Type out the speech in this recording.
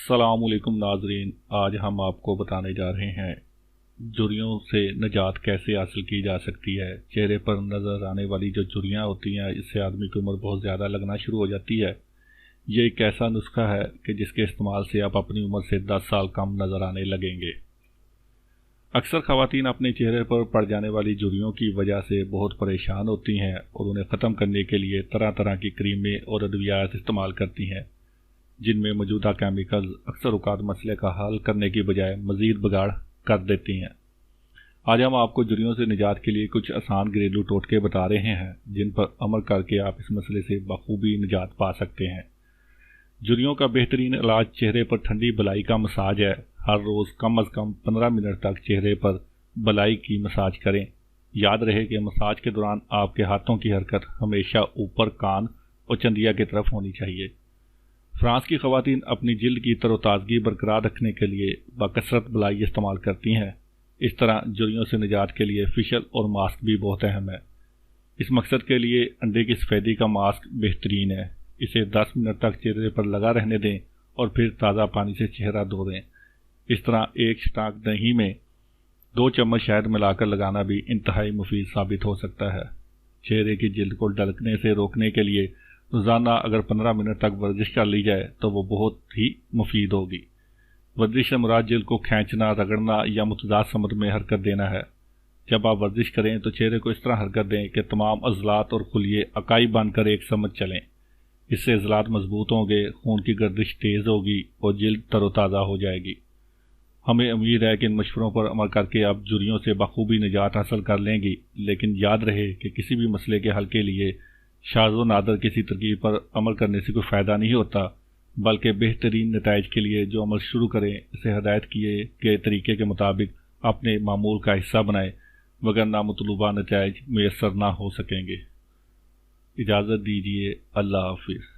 السلام علیکم ناظرین، آج ہم آپ کو بتانے جا رہے ہیں جھریوں سے نجات کیسے حاصل کی جا سکتی ہے۔ چہرے پر نظر آنے والی جو جھریاں ہوتی ہیں، اس سے آدمی کی عمر بہت زیادہ لگنا شروع ہو جاتی ہے۔ یہ ایک ایسا نسخہ ہے کہ جس کے استعمال سے آپ اپنی عمر سے 10 سال کم نظر آنے لگیں گے۔ اکثر خواتین اپنے چہرے پر پڑ جانے والی جھریوں کی وجہ سے بہت پریشان ہوتی ہیں اور انہیں ختم کرنے کے لیے طرح طرح کی کریمیں اور ادویات استعمال کرتی ہیں، جن میں موجودہ کیمیکلز اکثر اوقات مسئلے کا حل کرنے کی بجائے مزید بگاڑ کر دیتی ہیں۔ آج ہم آپ کو جھریوں سے نجات کے لیے کچھ آسان گھریلو ٹوٹکے بتا رہے ہیں جن پر عمل کر کے آپ اس مسئلے سے بخوبی نجات پا سکتے ہیں۔ جھریوں کا بہترین علاج چہرے پر ٹھنڈی بلائی کا مساج ہے۔ ہر روز کم از کم 15 منٹ تک چہرے پر بلائی کی مساج کریں۔ یاد رہے کہ مساج کے دوران آپ کے ہاتھوں کی حرکت ہمیشہ اوپر کان اور چندیا کی طرف ہونی چاہیے۔ فرانس کی خواتین اپنی جلد کی تر و تازگی برقرار رکھنے کے لیے بکثرت بلائی استعمال کرتی ہیں۔ اس طرح جھریوں سے نجات کے لیے فیشل اور ماسک بھی بہت اہم ہے۔ اس مقصد کے لیے انڈے کی سفیدی کا ماسک بہترین ہے۔ اسے 10 منٹ تک چہرے پر لگا رہنے دیں اور پھر تازہ پانی سے چہرہ دھو دیں۔ اس طرح ایک چٹاک دہی میں 2 چمچ شہد ملا کر لگانا بھی انتہائی مفید ثابت ہو سکتا ہے۔ چہرے کی جلد کو ڈھلکنے سے روکنے کے لیے روزانہ اگر 15 منٹ تک ورزش کر لی جائے تو وہ بہت ہی مفید ہوگی۔ ورزش سے مراد جلد کو کھینچنا، رگڑنا یا متضاد سمت میں حرکت دینا ہے۔ جب آپ ورزش کریں تو چہرے کو اس طرح حرکت دیں کہ تمام عضلات اور خلیے اکائی بن کر ایک سمت چلیں۔ اس سے عضلات مضبوط ہوں گے، خون کی گردش تیز ہوگی اور جلد تر و تازہ ہو جائے گی۔ ہمیں امید ہے کہ ان مشوروں پر عمل کر کے آپ جھریوں سے بخوبی نجات حاصل کر لیں گی، لیکن یاد رہے کہ کسی بھی مسئلے کے حل کے لیے شاذ و نادر کسی ترکیب پر عمل کرنے سے کوئی فائدہ نہیں ہوتا، بلکہ بہترین نتائج کے لیے جو عمل شروع کریں اسے ہدایت کیے گئے طریقے کے مطابق اپنے معمول کا حصہ بنائیں، وگرنہ مطلوبہ نتائج میسر نہ ہو سکیں گے۔ اجازت دیجیے، اللہ حافظ۔